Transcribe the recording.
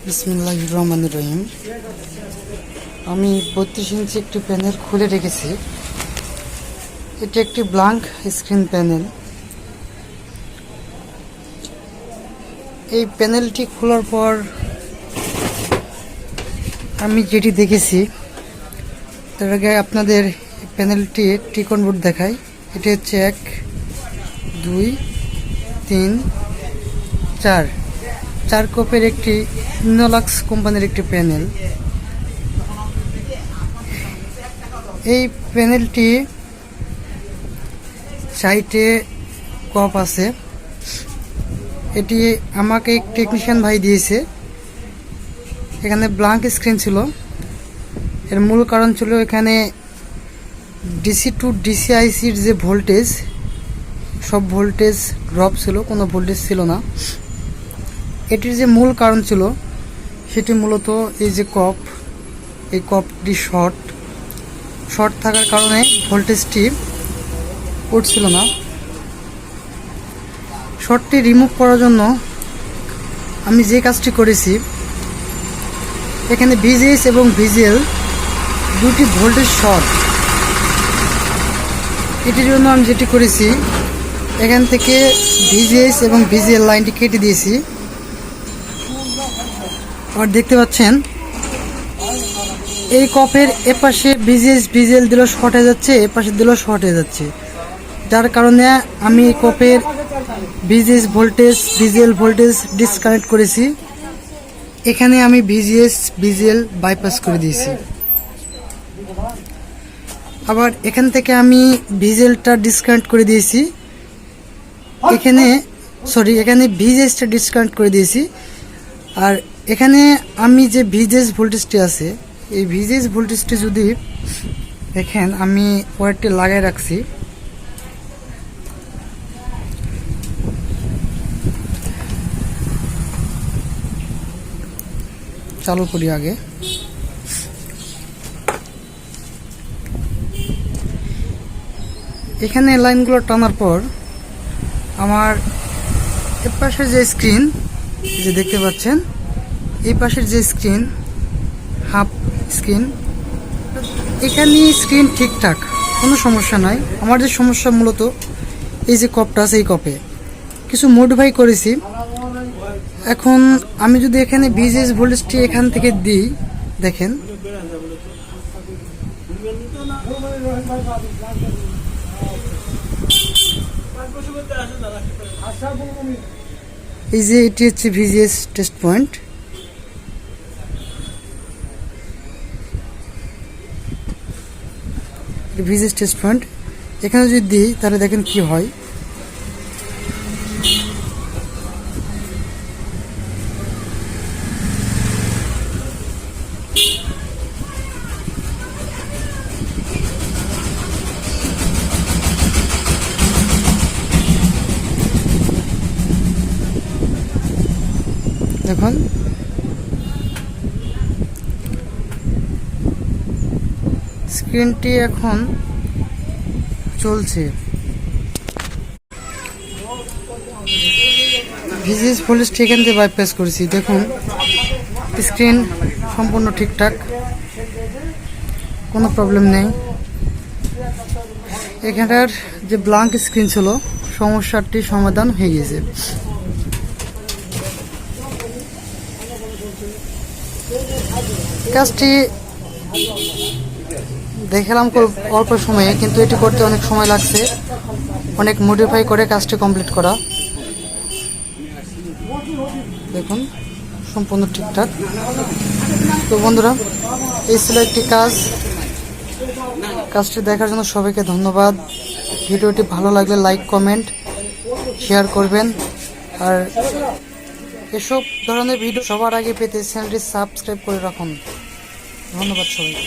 বিসমিল্লাহির রহমানির রহিম। আমি 32 ইঞ্চি একটি প্যানেল খুলে রেখেছি। এটি একটি ব্ল্যাঙ্ক স্ক্রিন প্যানেল। এই প্যানেলটি খোলার পর আমি যেটি দেখেছি তার আগে আপনাদের প্যানেলটি ত্রিকোণ বোর্ড দেখাই। এটি হচ্ছে 1 2 3 4 কোপের একটি ইনোলাক্স কোম্পানির একটি প্যানেল। এই প্যানেলটি সাইটে কপ আছে। এটি আমাকে এক টেকনিশিয়ান ভাই দিয়েছে। এখানে ব্ল্যাঙ্ক স্ক্রিন ছিল। এর মূল কারণ ছিল এখানে ডিসি টু ডিসি আইসির যে ভোল্টেজ, সব ভোল্টেজ ড্রপ ছিল, কোনো ভোল্টেজ ছিল না। এটির যে মূল কারণ ছিল সেটি মূলত এই যে কপ, এই কপটি শর্ট থাকার কারণে ভোল্টেজটি উঠছিল না। শর্টটি রিমুভ করার জন্য আমি যে কাজটি করেছি, এখানে ভিজিএস এবং ভিজিএল দুটি ভোল্টেজ শর্ট। এটির জন্য আমি যেটি করেছি, এখান থেকে ভিজিএস এবং ভিজিএল লাইনটি কেটে দিয়েছি। আর দেখতে পাচ্ছেন এই কপের এপাশে ভিজিএস ভিজিএল দিলেও শর্ট হয়ে যাচ্ছে, এপাশে দিলেও শর্ট হয়ে যাচ্ছে, যার কারণে আমি এই কপের VGS voltage VGL voltage disconnect করেছি। এখানে আমি ভিজিএস ভিজিএল বাইপাস করে দিয়েছি। আবার এখান থেকে আমি ভিজিএলটা ডিসকানেক্ট করে দিয়েছি। এখানে ভিজিএসটা ডিসকানেক্ট করে দিয়েছি। আর এখানে আমি যে ভিজিএস ভোল্টেজটি আছে, এই ভিজিএস ভোল্টেজটি যদি দেখেন, আমি ওয়্যারটি লাগাই রাখছি। চালু করি আগে। এখানে লাইনগুলো টানার পর আমার এর পাশের যে স্ক্রিন, যে দেখতে পাচ্ছেন, এই পাশের যে স্ক্রিন, হাফ স্ক্রিন, এখানে স্ক্রিন ঠিকঠাক, কোনো সমস্যা নাই। আমার যে সমস্যা মূলত এই যে কপটা আছে, এই কপে কিছু মডিফাই করেছি। এখন আমি যদি এখানে ভিজিএস ভোল্টেজটি এখান থেকে দিই, দেখেন এই যে এটি হচ্ছে VGS test point. VGS test point এখানে যদি দিই তাহলে দেখেন কি হয়। দেখুন স্ক্রিনটি এখন চলছে। ভিজিএস ভোল্টেজটি এখান থেকে বাইপাস করেছি। দেখুন স্ক্রিন সম্পূর্ণ ঠিকঠাক, কোনো প্রবলেম নেই। এখানটার যে ব্ল্যাঙ্ক স্ক্রিন ছিল, সমস্যাটি সমাধান হয়ে গেছে। কাজটি দেখলাম অল্প সময়ে, কিন্তু এটি করতে অনেক সময় লাগছে, অনেক মডিফাই করে কাজটি কমপ্লিট করা। দেখুন সম্পূর্ণ ঠিকঠাক। তো বন্ধুরা, এই ছিল একটি কাজটি দেখার জন্য সবাইকে ধন্যবাদ। ভিডিওটি ভালো লাগলে লাইক কমেন্ট শেয়ার করবেন। আর এসব ধরনের ভিডিও সবার আগে পেতে চ্যানেলটি সাবস্ক্রাইব করে রাখুন। ধন্যবাদ সবাইকে।